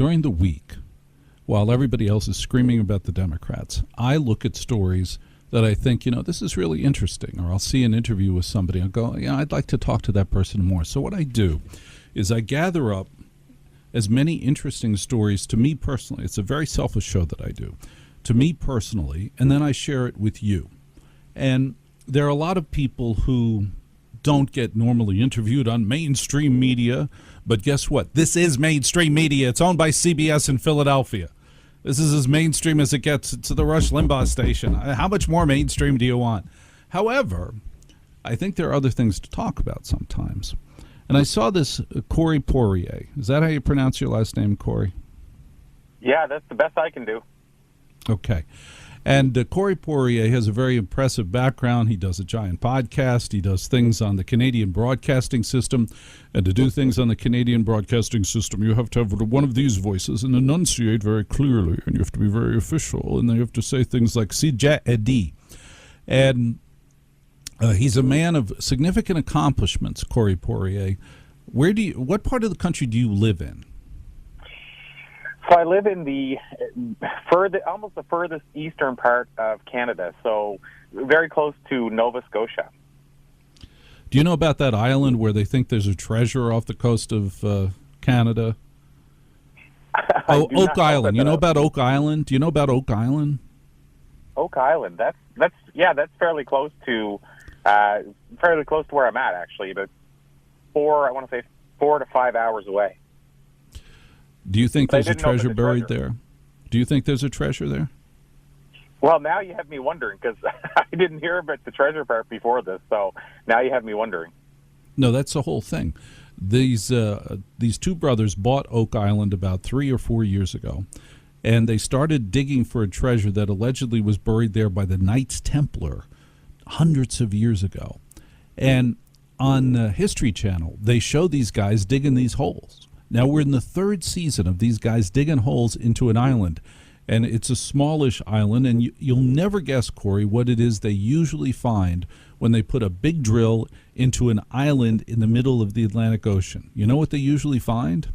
during the week, while everybody else is screaming about the Democrats, I look at stories that I think, this is really interesting, or I'll see an interview with somebody and go, I'd like to talk to that person more. So what I do is I gather up as many interesting stories to me personally. It's a very selfish show that I do, to me personally, and then I share it with you. And there are a lot of people who don't get normally interviewed on mainstream media, but guess what? This is mainstream media. It's owned by CBS in Philadelphia. This is as mainstream as it gets. It's the Rush Limbaugh station. How much more mainstream do you want? However, I think there are other things to talk about sometimes. And I saw this Corey Poirier. Is that how you pronounce your last name, Corey? Yeah, that's the best I can do. Okay. And Corey Poirier has a very impressive background. He does a giant podcast. He does things on the Canadian broadcasting system. And to do things on the Canadian broadcasting system, you have to have one of these voices and enunciate very clearly. And you have to be very official. And then you have to say things like CJD. And he's a man of significant accomplishments, Corey Poirier. What part of the country do you live in? So I live in the almost the furthest eastern part of Canada, so very close to Nova Scotia. Do you know about that island where they think there's a treasure off the coast of Canada? Oak Island. You know about Oak Island? Do you know about Oak Island? Oak Island. That's fairly close to where I'm at, actually, but 4 to 5 hours away. Do you think there's a treasure buried there? Do you think there's a treasure there? Well, now you have me wondering, because I didn't hear about the treasure part before this, so now you have me wondering. No, that's the whole thing. These two brothers bought Oak Island about 3 or 4 years ago, and they started digging for a treasure that allegedly was buried there by the Knights Templar hundreds of years ago. And on History Channel, they show these guys digging these holes. Now, we're in the third season of these guys digging holes into an island, and it's a smallish island, and you'll never guess, Corey, what it is they usually find when they put a big drill into an island in the middle of the Atlantic Ocean. You know what they usually find?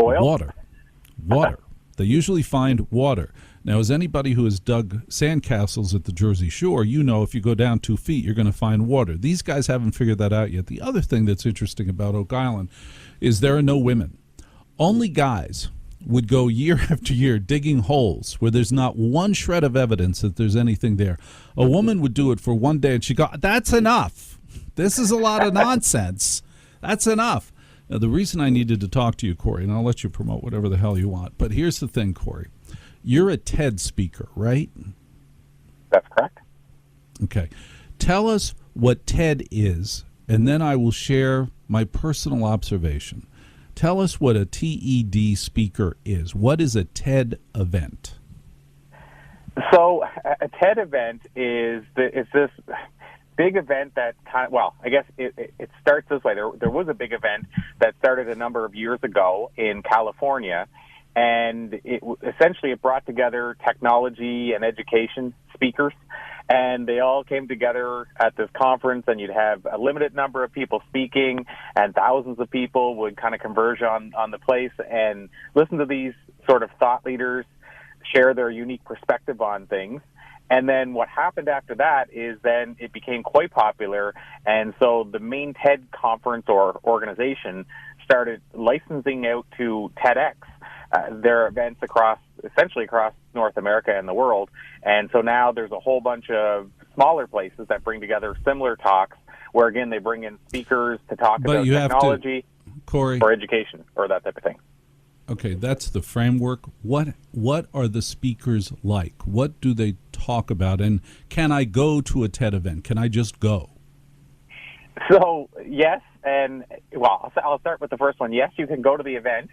Oil? Water. They usually find water. Now, as anybody who has dug sandcastles at the Jersey Shore, you know if you go down 2 feet, you're going to find water. These guys haven't figured that out yet. The other thing that's interesting about Oak Island is there are no women. Only guys would go year after year digging holes where there's not one shred of evidence that there's anything there. A woman would do it for one day and she'd go, that's enough. This is a lot of nonsense. That's enough. Now, the reason I needed to talk to you, Corey, and I'll let you promote whatever the hell you want, but here's the thing, Corey. You're a TED speaker, right? That's correct. Okay. Tell us what TED is, and then I will share my personal observation. Tell us what a TED speaker is. What is a TED event? So a TED event is this big event that I guess it starts this way. There was a big event that started a number of years ago in California, and essentially it brought together technology and education speakers, and they all came together at this conference, and you'd have a limited number of people speaking, and thousands of people would kind of converge on the place and listen to these sort of thought leaders share their unique perspective on things. And then what happened after that is then it became quite popular, and so the main TED conference or organization started licensing out to TEDx their events essentially across North America and the world. And so now there's a whole bunch of smaller places that bring together similar talks where, again, they bring in speakers to talk about technology Corey, or education or that type of thing. Okay, that's the framework. What are the speakers like? What do they talk about? And can I go to a TED event? Can I just go? So, yes, and, well, I'll start with the first one. Yes, you can go to the event.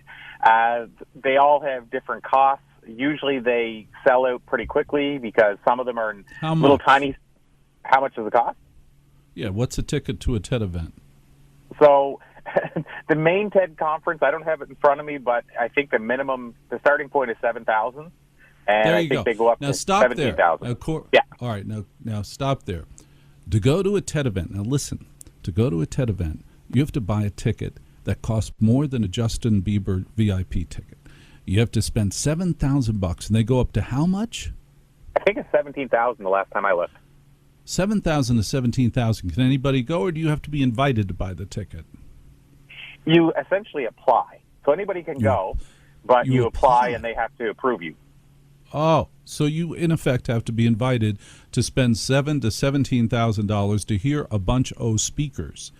They all have different costs. Usually they sell out pretty quickly because some of them are in little tiny... How much does it cost? Yeah, what's a ticket to a TED event? So, the main TED conference, I don't have it in front of me, but I think the starting point is $7,000. And there I you think go. they go up now to stop $17,000. There. Yeah. All right, now stop there. To go to a TED event, now listen, to go to a TED event, you have to buy a ticket that cost more than a Justin Bieber VIP ticket. You have to spend $7,000, and they go up to how much? I think it's 17,000 the last time I looked. 7,000 to 17,000. Can anybody go, or do you have to be invited to buy the ticket? You essentially apply. So anybody can go, but you apply and they have to approve you. Oh, so you in effect have to be invited to spend $7,000 to $17,000 to hear a bunch of speakers.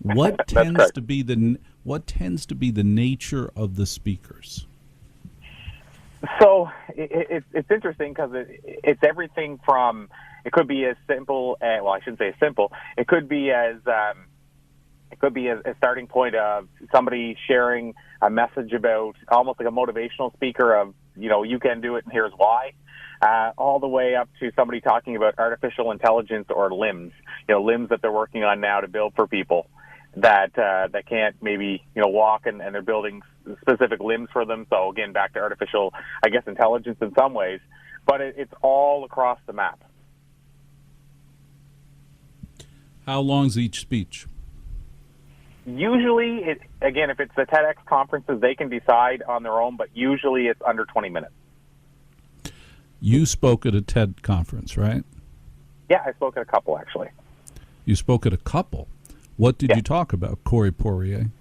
What tends to be the nature of the speakers? So it's interesting because it's everything from, it could be as simple as, well, I shouldn't say simple. It could be as a starting point of somebody sharing a message about, almost like a motivational speaker of, you can do it and here's why, all the way up to somebody talking about artificial intelligence or limbs, limbs that they're working on now to build for people that can't maybe, walk, and they're building specific limbs for them. So again, back to artificial, I guess, intelligence in some ways, but it's all across the map. How long's each speech? Usually, if it's the TEDx conferences, they can decide on their own, but usually it's under 20 minutes. You spoke at a TED conference, right? Yeah, I spoke at a couple, actually. You spoke at a couple? What did you talk about, Corey Poirier?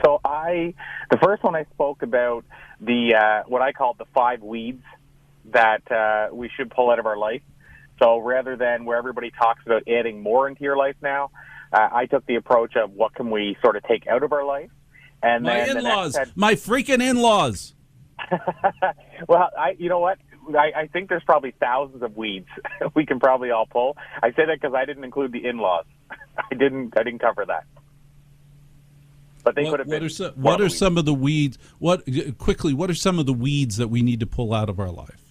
So the first one I spoke about the what I called the 5 weeds that we should pull out of our life. So rather than where everybody talks about adding more into your life now, I took the approach of what can we sort of take out of our life. And my then in-laws, my freaking in-laws. Well, you know what? I think there's probably thousands of weeds we can probably all pull. I say that because I didn't include the in-laws. I didn't cover that. But they could have been. What are some of the weeds? What are some of the weeds that we need to pull out of our life?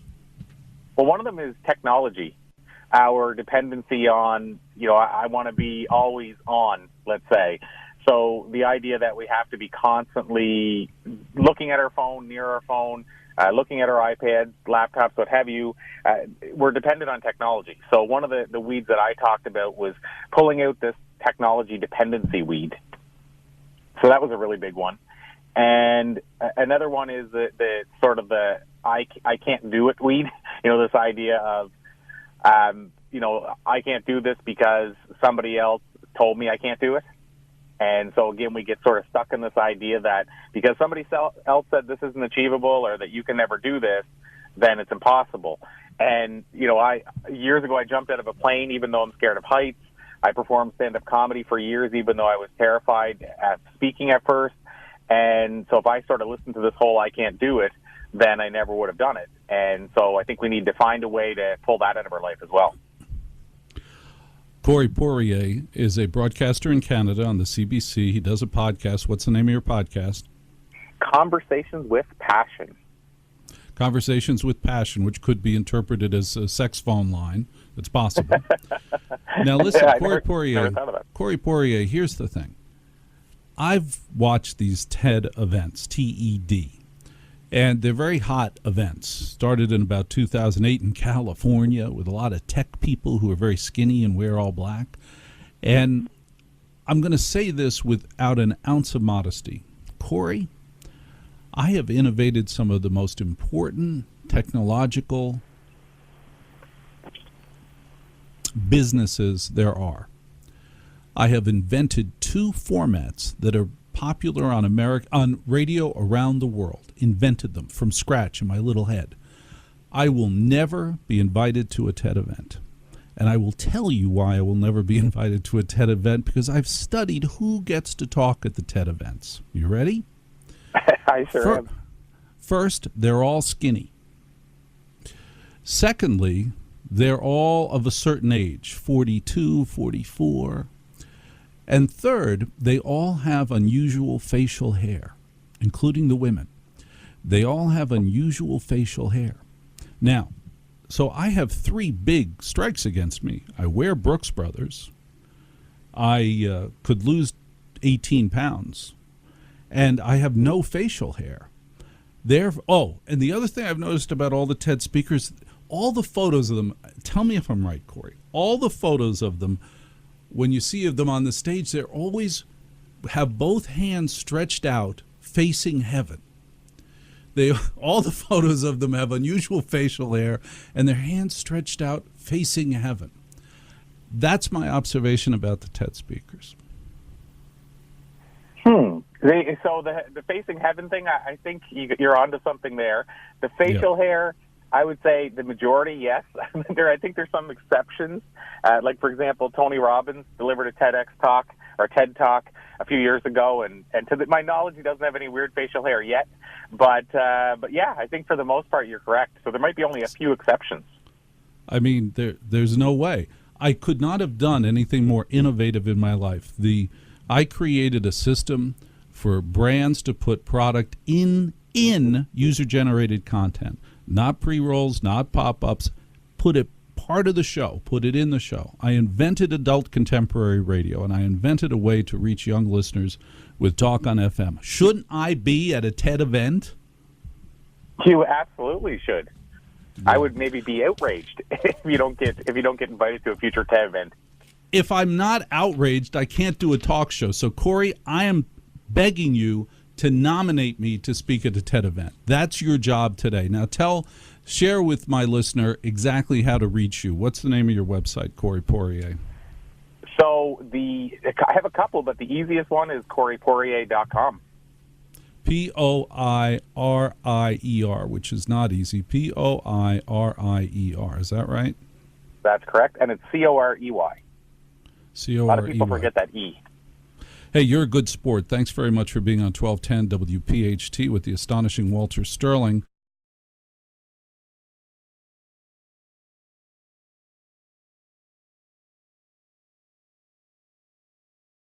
Well, one of them is technology. Our dependency on, I want to be always on, let's say. So the idea that we have to be constantly looking at our phone, near our phone, looking at our iPads, laptops, what have you, we're dependent on technology. So one of the weeds that I talked about was pulling out this technology dependency weed. So that was a really big one. And another one is the sort of the I can't do it weed. This idea of, I can't do this because somebody else told me I can't do it. And so, again, we get sort of stuck in this idea that because somebody else said this isn't achievable or that you can never do this, then it's impossible. And, years ago I jumped out of a plane even though I'm scared of heights. I performed stand-up comedy for years even though I was terrified at speaking at first. And so if I sort of listened to this whole I can't do it, then I never would have done it. And so I think we need to find a way to pull that out of our life as well. Corey Poirier is a broadcaster in Canada on the CBC. He does a podcast. What's the name of your podcast? Conversations with Passion. Conversations with Passion, which could be interpreted as a sex phone line. It's possible. Now listen, Corey Poirier, here's the thing. I've watched these TED events, TED, and they're very hot events. Started in about 2008 in California with a lot of tech people who are very skinny and wear all black. And I'm going to say this without an ounce of modesty. Corey, I have innovated some of the most important technological businesses there are. I have invented 2 formats that are popular on radio around the world. Invented them from scratch in my little head. I will never be invited to a TED event. And I will tell you why I will never be invited to a TED event, because I've studied who gets to talk at the TED events. You ready? I sure am. First, they're all skinny. Secondly, they're all of a certain age, 42, 44. And third, they all have unusual facial hair, including the women. They all have unusual facial hair. Now, so I have 3 big strikes against me. I wear Brooks Brothers. I could lose 18 pounds. And I have no facial hair. And the other thing I've noticed about all the TED speakers, all the photos of them, tell me if I'm right, Corey, all the photos of them, when you see them on the stage, they're always have both hands stretched out facing heaven. All the photos of them have unusual facial hair, and their hands stretched out facing heaven. That's my observation about the TED speakers. So the facing heaven thing, I think you're onto something there. The facial hair, I would say the majority, yes. I think there's some exceptions. Like, for example, Tony Robbins delivered a TED Talk a few years ago, and to my knowledge, he doesn't have any weird facial hair yet. But yeah, I think for the most part, you're correct. So there might be only a few exceptions. I mean, there's no way. I could not have done anything more innovative in my life. I created a system for brands to put product in user-generated content, not pre-rolls, not pop-ups. Put it part of the show, put it in the show. I invented adult contemporary radio, and I invented a way to reach young listeners with Talk on FM. Shouldn't I be at a TED event? You absolutely should. I would maybe be outraged if you don't get invited to a future TED event. If I'm not outraged, I can't do a talk show. So, Corey, I am begging you to nominate me to speak at a TED event. That's your job today. Now, share with my listener exactly how to reach you. What's the name of your website, Corey Poirier? So I have a couple, but the easiest one is CoreyPoirier.com. Poirier, which is not easy. Poirier. Is that right? That's correct, and it's Corey. Corey. A lot of people forget that E. Hey, you're a good sport. Thanks very much for being on 1210 WPHT with the astonishing Walter Sterling.